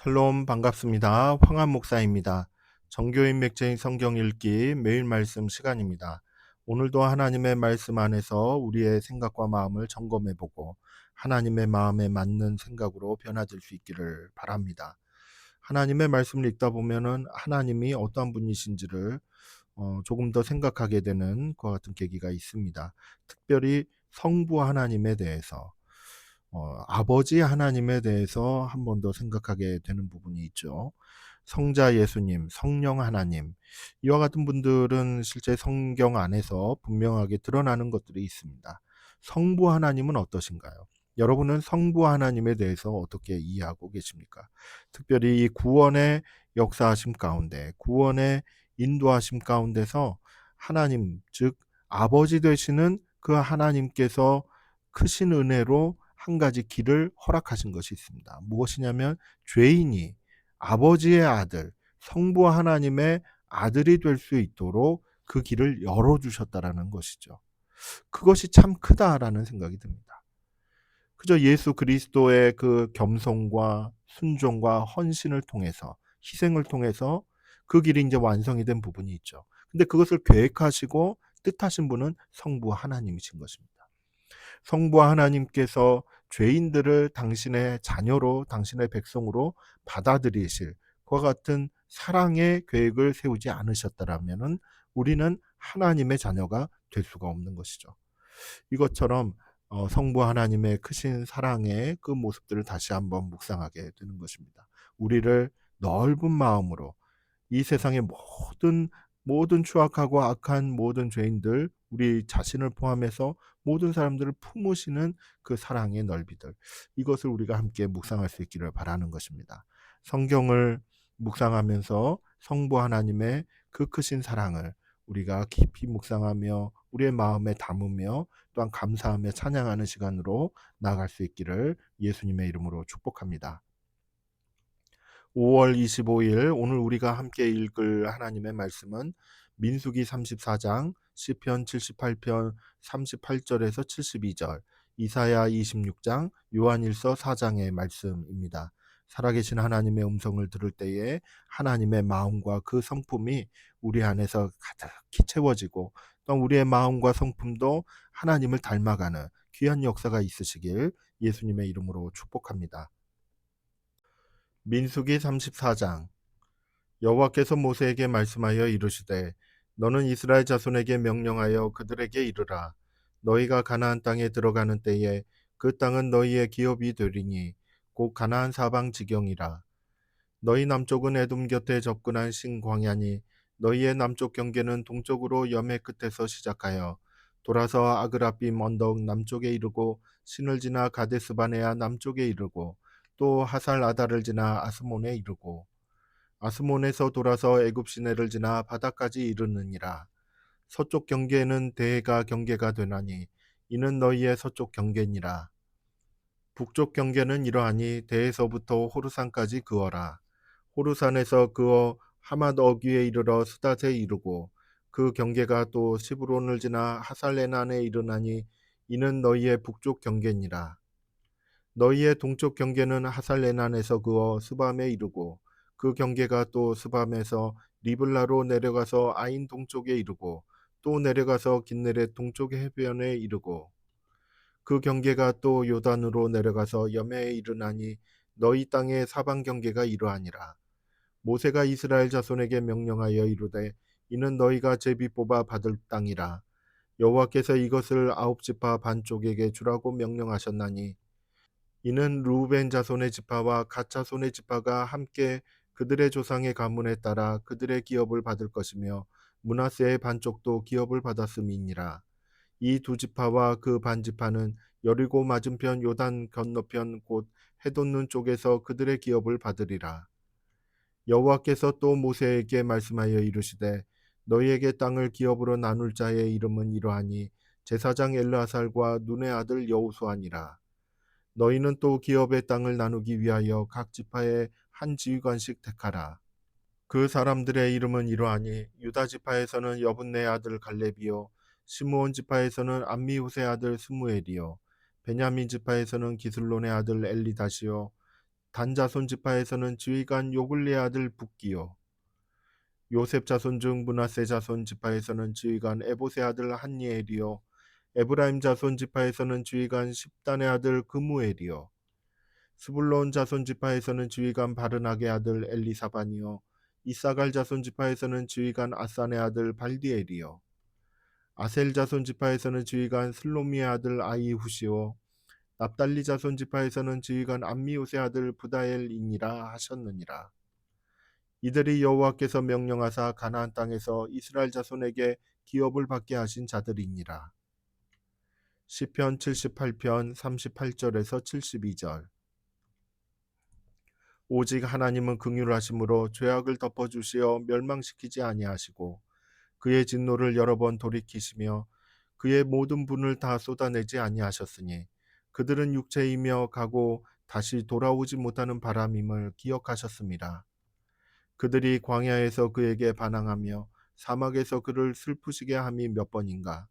샬롬 반갑습니다. 황한 목사입니다. 정교인 맥제인 성경 읽기 매일 말씀 시간입니다. 오늘도 하나님의 말씀 안에서 우리의 생각과 마음을 점검해 보고 하나님의 마음에 맞는 생각으로 변화될 수 있기를 바랍니다. 하나님의 말씀을 읽다 보면은 하나님이 어떠한 분이신지를 조금 더 생각하게 되는 것 같은 계기가 있습니다. 특별히 성부 하나님에 대해서 아버지 하나님에 대해서 한 번 더 생각하게 되는 부분이 있죠. 성자 예수님, 성령 하나님, 이와 같은 분들은 실제 성경 안에서 분명하게 드러나는 것들이 있습니다. 성부 하나님은 어떠신가요? 여러분은 성부 하나님에 대해서 어떻게 이해하고 계십니까? 특별히 이 구원의 역사하심 가운데, 구원의 인도하심 가운데서 하나님, 즉 아버지 되시는 그 하나님께서 크신 은혜로 한 가지 길을 허락하신 것이 있습니다. 무엇이냐면 죄인이 아버지의 아들, 성부 하나님의 아들이 될 수 있도록 그 길을 열어주셨다라는 것이죠. 그것이 참 크다라는 생각이 듭니다. 그저 예수 그리스도의 그 겸손과 순종과 헌신을 통해서, 희생을 통해서 그 길이 이제 완성이 된 부분이 있죠. 근데 그것을 계획하시고 뜻하신 분은 성부 하나님이신 것입니다. 성부 하나님께서 죄인들을 당신의 자녀로, 당신의 백성으로 받아들이실 그와 같은 사랑의 계획을 세우지 않으셨다라면은 우리는 하나님의 자녀가 될 수가 없는 것이죠. 이것처럼 성부 하나님의 크신 사랑의 그 모습들을 다시 한번 묵상하게 되는 것입니다. 우리를 넓은 마음으로 이 세상의 모든 추악하고 악한 모든 죄인들, 우리 자신을 포함해서 모든 사람들을 품으시는 그 사랑의 넓이들, 이것을 우리가 함께 묵상할 수 있기를 바라는 것입니다. 성경을 묵상하면서 성부 하나님의 그 크신 사랑을 우리가 깊이 묵상하며 우리의 마음에 담으며 또한 감사하며 찬양하는 시간으로 나아갈 수 있기를 예수님의 이름으로 축복합니다. 5월 25일 오늘 우리가 함께 읽을 하나님의 말씀은 민수기 34장, 시편 78편 38절에서 72절, 이사야 26장, 요한일서 4장의 말씀입니다. 살아계신 하나님의 음성을 들을 때에 하나님의 마음과 그 성품이 우리 안에서 가득히 채워지고 또 우리의 마음과 성품도 하나님을 닮아가는 귀한 역사가 있으시길 예수님의 이름으로 축복합니다. 민수기 34장. 여호와께서 모세에게 말씀하여 이르시되 너는 이스라엘 자손에게 명령하여 그들에게 이르라. 너희가 가나안 땅에 들어가는 때에 그 땅은 너희의 기업이 되리니 곧 가나안 사방 지경이라. 너희 남쪽은 에돔 곁에 접근한 신광야니 너희의 남쪽 경계는 동쪽으로 염해 끝에서 시작하여 돌아서 아그라빔 언덕 남쪽에 이르고 신을 지나 가데스바네아 남쪽에 이르고 또 하살 아다를 지나 아스몬에 이르고 아스몬에서 돌아서 애굽 시내를 지나 바다까지 이르느니라. 서쪽 경계는 대해가 경계가 되나니 이는 너희의 서쪽 경계니라. 북쪽 경계는 이러하니 대에서부터 호르산까지 그어라. 호르산에서 그어 하맛 어귀에 이르러 스닷에 이르고 그 경계가 또 시브론을 지나 하살레난에 이르나니 이는 너희의 북쪽 경계니라. 너희의 동쪽 경계는 하살레난에서 그어 스밤에 이르고 그 경계가 또 스밤에서 리블라로 내려가서 아인 동쪽에 이르고 또 내려가서 긴네렛 동쪽 해변에 이르고 그 경계가 또 요단으로 내려가서 여매에 이르나니 너희 땅의 사방 경계가 이러하니라. 모세가 이스라엘 자손에게 명령하여 이르되 이는 너희가 제비 뽑아 받을 땅이라. 여호와께서 이것을 아홉 지파 반쪽에게 주라고 명령하셨나니 이는 르우벤 자손의 지파와 갓 자손의 지파가 함께 그들의 조상의 가문에 따라 그들의 기업을 받을 것이며 므낫세의 반쪽도 기업을 받았음이니라. 이 두 지파와 그 반 지파는 여리고 맞은편 요단 건너편 곧 해돋는 쪽에서 그들의 기업을 받으리라. 여호와께서 또 모세에게 말씀하여 이르시되 너희에게 땅을 기업으로 나눌 자의 이름은 이러하니 제사장 엘르아살과 눈의 아들 여호수아니라. 너희는 또 기업의 땅을 나누기 위하여 각 지파에 한 지휘관씩 택하라. 그 사람들의 이름은 이러하니 유다 지파에서는 여분네 아들 갈렙이요 시므온 지파에서는 암미후세 아들 스무엘이요 베냐민 지파에서는 기슬론의 아들 엘리다시요 단 자손 지파에서는 지휘관 요글리의 아들 붓기요. 요셉 자손 중 므낫세 자손 지파에서는 지휘관 에봇의 아들 한니엘이요. 에브라임 자손 지파에서는 지휘관 십단의 아들 그무엘이요. 스불론 자손 지파에서는 지휘관 바르낙의 아들 엘리사반이요. 이사갈 자손 지파에서는 지휘관 아산의 아들 발디엘이요. 아셀 자손 지파에서는 지휘관 슬로미의 아들 아이후시요. 납달리 자손 지파에서는 지휘관 암미옷의 아들 부다엘이니라 하셨느니라. 이들이 여호와께서 명령하사 가나안 땅에서 이스라엘 자손에게 기업을 받게 하신 자들이니라. 시편 78편 38절에서 72절. 오직 하나님은 긍휼하심으로 죄악을 덮어주시어 멸망시키지 아니하시고 그의 진노를 여러 번 돌이키시며 그의 모든 분을 다 쏟아내지 아니하셨으니 그들은 육체이며 가고 다시 돌아오지 못하는 바람임을 기억하셨습니다. 그들이 광야에서 그에게 반항하며 사막에서 그를 슬프시게 함이 몇 번인가.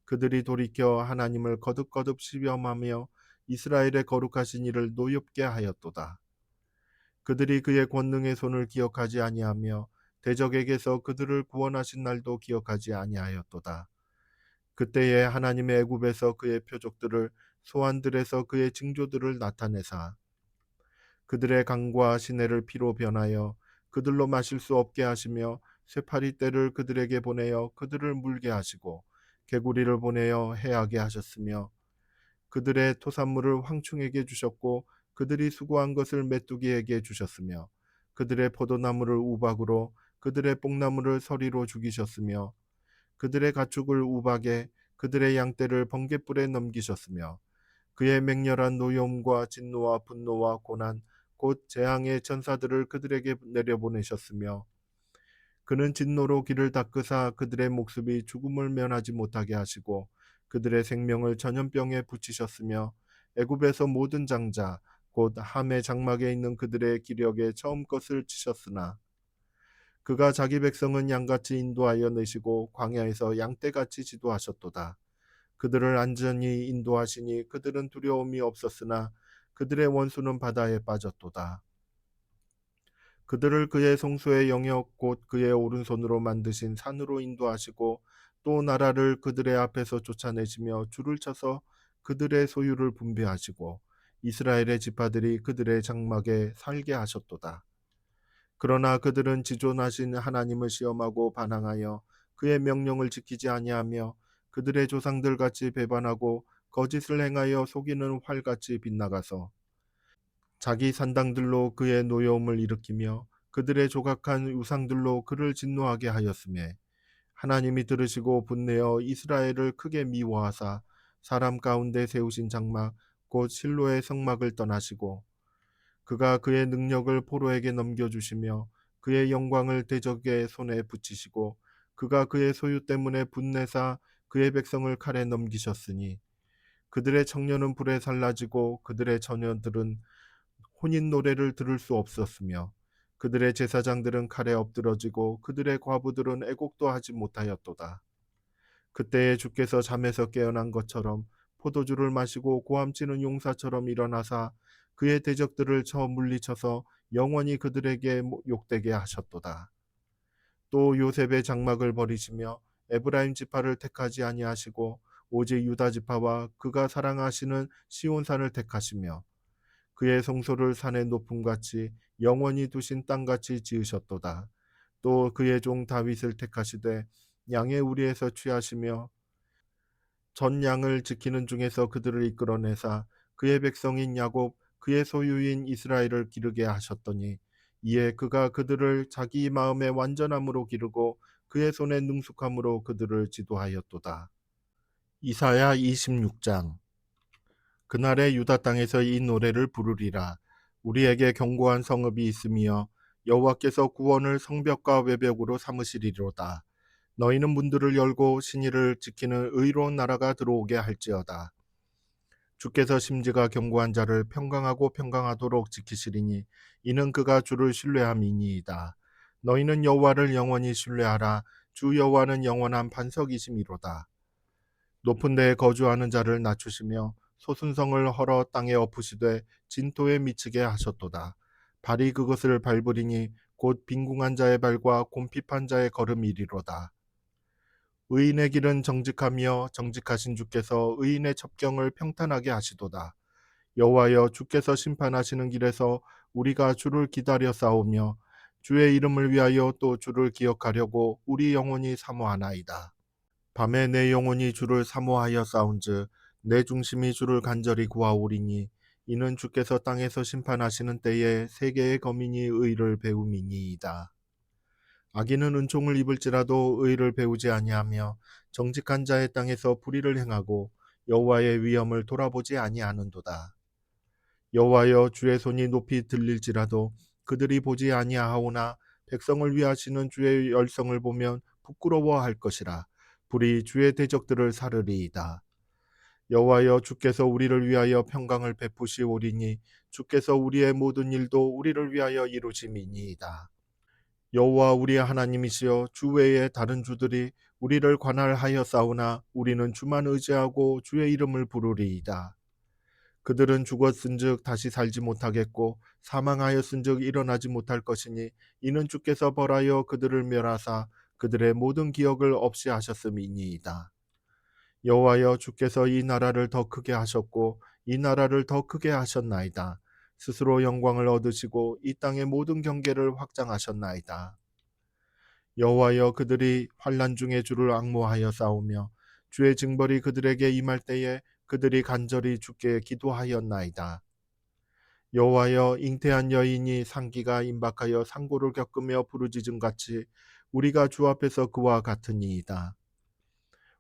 그들이 돌이켜 하나님을 거듭거듭 시험하며 이스라엘의 거룩하신 이를 노엽게 하였도다. 그들이 그의 권능의 손을 기억하지 아니하며 대적에게서 그들을 구원하신 날도 기억하지 아니하였도다. 그때에 하나님의 애굽에서 그의 표적들을 소환들에서 그의 징조들을 나타내사 그들의 강과 시내를 피로 변하여 그들로 마실 수 없게 하시며 쇠파리 떼를 그들에게 보내어 그들을 물게 하시고 개구리를 보내어 해하게 하셨으며 그들의 토산물을 황충에게 주셨고 그들이 수고한 것을 메뚜기에게 주셨으며 그들의 포도나무를 우박으로 그들의 뽕나무를 서리로 죽이셨으며 그들의 가축을 우박에 그들의 양떼를 번갯불에 넘기셨으며 그의 맹렬한 노여움과 진노와 분노와 고난 곧 재앙의 천사들을 그들에게 내려보내셨으며 그는 진노로 길을 닦으사 그들의 목숨이 죽음을 면하지 못하게 하시고 그들의 생명을 전염병에 붙이셨으며 애굽에서 모든 장자 곧 함의 장막에 있는 그들의 기력에 처음 것을 치셨으나 그가 자기 백성은 양같이 인도하여 내시고 광야에서 양떼같이 지도하셨도다. 그들을 안전히 인도하시니 그들은 두려움이 없었으나 그들의 원수는 바다에 빠졌도다. 그들을 그의 성소의 영역 곧 그의 오른손으로 만드신 산으로 인도하시고 또 나라를 그들의 앞에서 쫓아내시며 줄을 쳐서 그들의 소유를 분배하시고 이스라엘의 지파들이 그들의 장막에 살게 하셨도다. 그러나 그들은 지존하신 하나님을 시험하고 반항하여 그의 명령을 지키지 아니하며 그들의 조상들 같이 배반하고 거짓을 행하여 속이는 활같이 빗나가서 자기 산당들로 그의 노여움을 일으키며 그들의 조각한 우상들로 그를 진노하게 하였으며 하나님이 들으시고 분내어 이스라엘을 크게 미워하사 사람 가운데 세우신 장막 곧 실로의 성막을 떠나시고 그가 그의 능력을 포로에게 넘겨주시며 그의 영광을 대적의 손에 붙이시고 그가 그의 소유 때문에 분내사 그의 백성을 칼에 넘기셨으니 그들의 청년은 불에 살라지고 그들의 처녀들은 혼인 노래를 들을 수 없었으며 그들의 제사장들은 칼에 엎드러지고 그들의 과부들은 애곡도 하지 못하였도다. 그때에 주께서 잠에서 깨어난 것처럼 포도주를 마시고 고함치는 용사처럼 일어나사 그의 대적들을 쳐 물리쳐서 영원히 그들에게 욕되게 하셨도다. 또 요셉의 장막을 버리시며 에브라임 지파를 택하지 아니하시고 오직 유다 지파와 그가 사랑하시는 시온산을 택하시며 그의 성소를 산의 높음같이 영원히 두신 땅같이 지으셨도다. 또 그의 종 다윗을 택하시되 양의 우리에서 취하시며 전 양을 지키는 중에서 그들을 이끌어내사 그의 백성인 야곱 그의 소유인 이스라엘을 기르게 하셨더니 이에 그가 그들을 자기 마음의 완전함으로 기르고 그의 손의 능숙함으로 그들을 지도하였도다. 이사야 26장. 그날에 유다 땅에서 이 노래를 부르리라. 우리에게 견고한 성읍이 있으며 여호와께서 구원을 성벽과 외벽으로 삼으시리로다. 너희는 문들을 열고 신의를 지키는 의로운 나라가 들어오게 할지어다. 주께서 심지가 견고한 자를 평강하고 평강하도록 지키시리니 이는 그가 주를 신뢰함이니이다. 너희는 여호와를 영원히 신뢰하라. 주 여호와는 영원한 반석이심이로다. 높은 데에 거주하는 자를 낮추시며 소순성을 헐어 땅에 엎으시되 진토에 미치게 하셨도다. 발이 그것을 밟으리니 곧 빈궁한 자의 발과 곰핍한 자의 걸음이리로다. 의인의 길은 정직하며 정직하신 주께서 의인의 첩경을 평탄하게 하시도다. 여호와여, 주께서 심판하시는 길에서 우리가 주를 기다려 싸우며 주의 이름을 위하여 또 주를 기억하려고 우리 영혼이 사모하나이다. 밤에 내 영혼이 주를 사모하여 싸운즉 내 중심이 주를 간절히 구하오리니 이는 주께서 땅에서 심판하시는 때에 세계의 거민이 의를 배움이니이다. 악인은 은총을 입을지라도 의를 배우지 아니하며 정직한 자의 땅에서 불의를 행하고 여호와의 위엄을 돌아보지 아니하는도다. 여호와여, 주의 손이 높이 들릴지라도 그들이 보지 아니하오나 백성을 위하시는 주의 열성을 보면 부끄러워할 것이라. 불이 주의 대적들을 사르리이다. 여호와여, 주께서 우리를 위하여 평강을 베푸시오리니 주께서 우리의 모든 일도 우리를 위하여 이루심이니이다. 여호와 우리의 하나님이시여, 주 외에 다른 주들이 우리를 관할하여 싸우나 우리는 주만 의지하고 주의 이름을 부르리이다. 그들은 죽었은즉 다시 살지 못하겠고 사망하였은즉 일어나지 못할 것이니 이는 주께서 벌하여 그들을 멸하사 그들의 모든 기억을 없이 하셨음이니이다. 여호와여, 주께서 이 나라를 더 크게 하셨고 이 나라를 더 크게 하셨나이다. 스스로 영광을 얻으시고 이 땅의 모든 경계를 확장하셨나이다. 여호와여, 그들이 환난 중에 주를 앙모하여 싸우며 주의 징벌이 그들에게 임할 때에 그들이 간절히 주께 기도하였나이다. 여호와여, 잉태한 여인이 상기가 임박하여 상고를 겪으며 부르짖음 같이 우리가 주 앞에서 그와 같으니이다.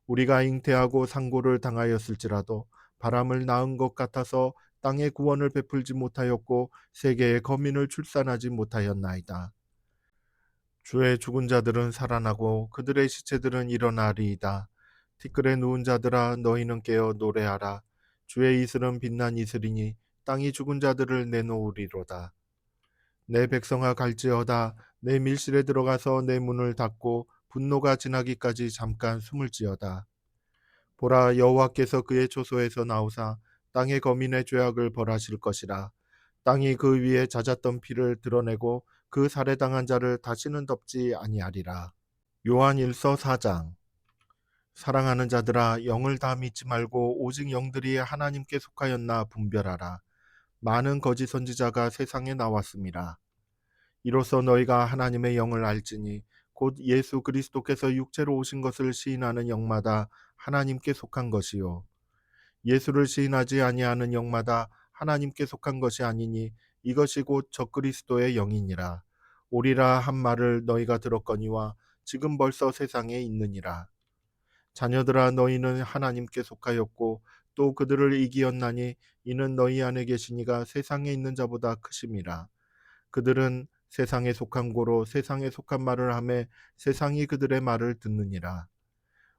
우리가 잉태하고 상고를 당하였을지라도 바람을 낳은 것 같아서 땅에 구원을 베풀지 못하였고 세계의 거민을 출산하지 못하였나이다. 주의 죽은 자들은 살아나고 그들의 시체들은 일어나리이다. 티끌에 누운 자들아, 너희는 깨어 노래하라. 주의 이슬은 빛난 이슬이니 땅이 죽은 자들을 내놓으리로다. 내 백성아, 갈지어다. 내 밀실에 들어가서 내 문을 닫고 분노가 지나기까지 잠깐 숨을지어다. 보라, 여호와께서 그의 초소에서 나오사 땅의 거민의 죄악을 벌하실 것이라. 땅이 그 위에 잦았던 피를 드러내고 그 살해당한 자를 다시는 덮지 아니하리라. 요한일서 4장. 사랑하는 자들아, 영을 다 믿지 말고 오직 영들이 하나님께 속하였나 분별하라. 많은 거짓 선지자가 세상에 나왔습니다. 이로써 너희가 하나님의 영을 알지니 곧 예수 그리스도께서 육체로 오신 것을 시인하는 영마다 하나님께 속한 것이요 예수를 시인하지 아니하는 영마다 하나님께 속한 것이 아니니 이것이 곧 적그리스도의 영이니라. 오리라 한 말을 너희가 들었거니와 지금 벌써 세상에 있느니라. 자녀들아, 너희는 하나님께 속하였고 또 그들을 이기었나니 이는 너희 안에 계시니가 세상에 있는 자보다 크심이라. 그들은 세상에 속한 고로 세상에 속한 말을 하매 세상이 그들의 말을 듣느니라.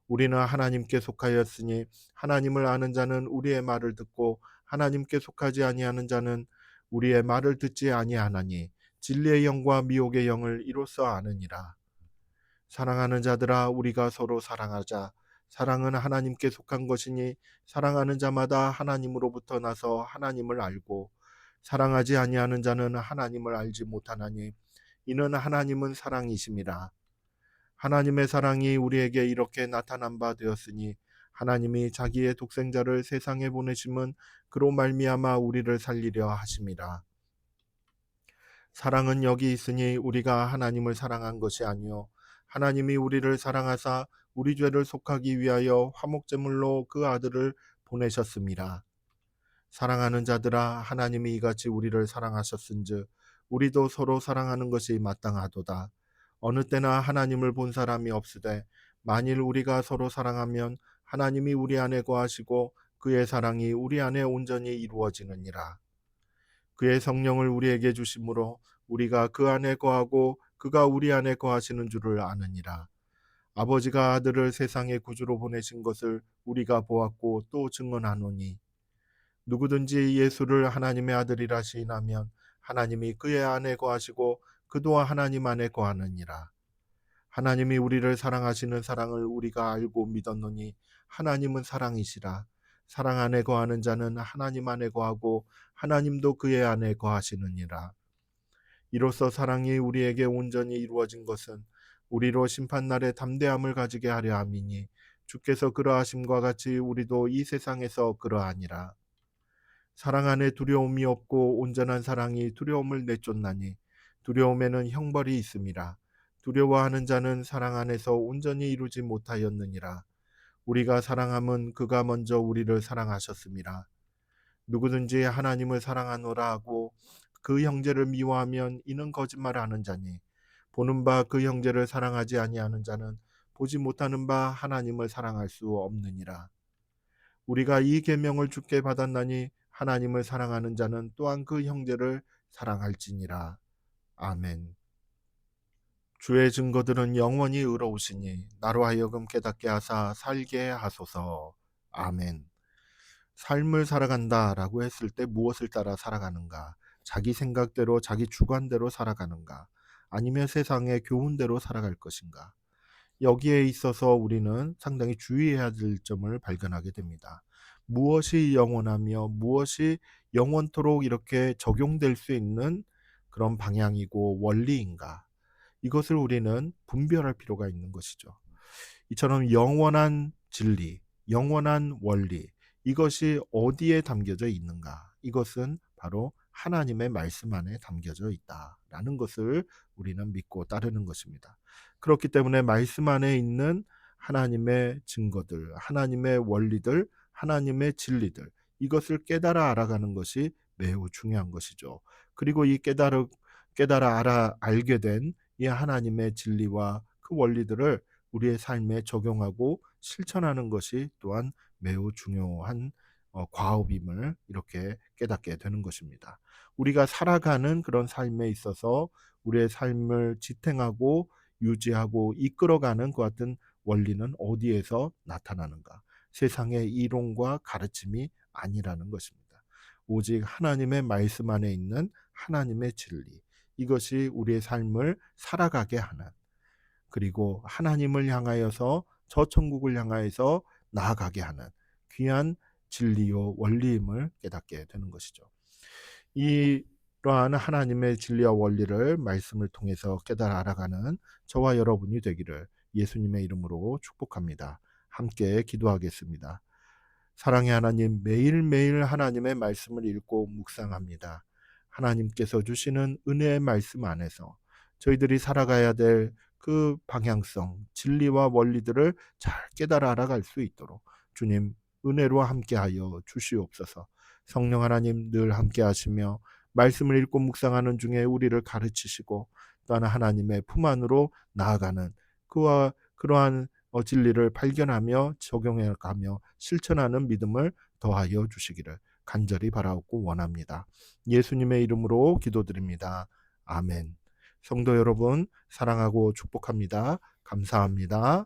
우리는 하나님께 속하였으니 하나님을 아는 자는 우리의 말을 듣고 하나님께 속하지 아니하는 자는 우리의 말을 듣지 아니하나니 진리의 영과 미혹의 영을 이로써 아느니라. 사랑하는 자들아, 우리가 서로 사랑하자. 사랑은 하나님께 속한 것이니 사랑하는 자마다 하나님으로부터 나서 하나님을 알고 사랑하지 아니하는 자는 하나님을 알지 못하나니 이는 하나님은 사랑이심이라. 하나님의 사랑이 우리에게 이렇게 나타난 바 되었으니 하나님이 자기의 독생자를 세상에 보내심은 그로 말미암아 우리를 살리려 하심이라. 사랑은 여기 있으니 우리가 하나님을 사랑한 것이 아니요 하나님이 우리를 사랑하사 우리 죄를 속하기 위하여 화목제물로 그 아들을 보내셨음이라. 사랑하는 자들아, 하나님이 이같이 우리를 사랑하셨은즉 우리도 서로 사랑하는 것이 마땅하도다. 어느 때나 하나님을 본 사람이 없으되 만일 우리가 서로 사랑하면 하나님이 우리 안에 거하시고 그의 사랑이 우리 안에 온전히 이루어지느니라. 그의 성령을 우리에게 주심으로 우리가 그 안에 거하고 그가 우리 안에 거하시는 줄을 아느니라. 아버지가 아들을 세상의 구주로 보내신 것을 우리가 보았고 또 증언하노니 누구든지 예수를 하나님의 아들이라 시인하면 하나님이 그의 안에 거하시고 그도 하나님 안에 거하느니라. 하나님이 우리를 사랑하시는 사랑을 우리가 알고 믿었노니 하나님은 사랑이시라. 사랑 안에 거하는 자는 하나님 안에 거하고 하나님도 그의 안에 거하시느니라. 이로써 사랑이 우리에게 온전히 이루어진 것은 우리로 심판날에 담대함을 가지게 하려 함이니 주께서 그러하심과 같이 우리도 이 세상에서 그러하니라. 사랑 안에 두려움이 없고 온전한 사랑이 두려움을 내쫓나니 두려움에는 형벌이 있음이라. 두려워하는 자는 사랑 안에서 온전히 이루지 못하였느니라. 우리가 사랑함은 그가 먼저 우리를 사랑하셨음이라. 누구든지 하나님을 사랑하노라 하고 그 형제를 미워하면 이는 거짓말하는 자니 보는 바 그 형제를 사랑하지 아니하는 자는 보지 못하는 바 하나님을 사랑할 수 없느니라. 우리가 이 계명을 주께 받았나니 하나님을 사랑하는 자는 또한 그 형제를 사랑할지니라. 아멘. 주의 증거들은 영원히 의로우시니 나로 하여금 깨닫게 하사 살게 하소서. 아멘. 삶을 살아간다라고 했을 때 무엇을 따라 살아가는가? 자기 생각대로 자기 주관대로 살아가는가? 아니면 세상의 교훈대로 살아갈 것인가? 여기에 있어서 우리는 상당히 주의해야 될 점을 발견하게 됩니다. 무엇이 영원하며 무엇이 영원토록 이렇게 적용될 수 있는 그런 방향이고 원리인가? 이것을 우리는 분별할 필요가 있는 것이죠. 이처럼 영원한 진리, 영원한 원리, 이것이 어디에 담겨져 있는가? 이것은 바로 하나님의 말씀 안에 담겨져 있다라는 것을 우리는 믿고 따르는 것입니다. 그렇기 때문에 말씀 안에 있는 하나님의 증거들, 하나님의 원리들, 하나님의 진리들, 이것을 깨달아 알아가는 것이 매우 중요한 것이죠. 그리고 이 깨달아 알게 된 이 하나님의 진리와 그 원리들을 우리의 삶에 적용하고 실천하는 것이 또한 매우 중요한 과업임을 이렇게 깨닫게 되는 것입니다. 우리가 살아가는 그런 삶에 있어서 우리의 삶을 지탱하고 유지하고 이끌어가는 그 같은 원리는 어디에서 나타나는가? 세상의 이론과 가르침이 아니라는 것입니다. 오직 하나님의 말씀 안에 있는 하나님의 진리, 이것이 우리의 삶을 살아가게 하는, 그리고 하나님을 향하여서 저 천국을 향하여서 나아가게 하는 귀한 진리요 원리임을 깨닫게 되는 것이죠. 이러한 하나님의 진리와 원리를 말씀을 통해서 깨달아 알아가는 저와 여러분이 되기를 예수님의 이름으로 축복합니다. 함께 기도하겠습니다. 사랑의 하나님, 매일매일 하나님의 말씀을 읽고 묵상합니다. 하나님께서 주시는 은혜의 말씀 안에서 저희들이 살아가야 될 그 방향성, 진리와 원리들을 잘 깨달아 알아갈 수 있도록 주님 은혜로 함께하여 주시옵소서. 성령 하나님 늘 함께하시며 말씀을 읽고 묵상하는 중에 우리를 가르치시고 또한 하나님의 품 안으로 나아가는 그와 그러한 진리를 발견하며 적용해가며 실천하는 믿음을 더하여 주시기를 간절히 바라옵고 원합니다. 예수님의 이름으로 기도드립니다. 아멘. 성도 여러분, 사랑하고 축복합니다. 감사합니다.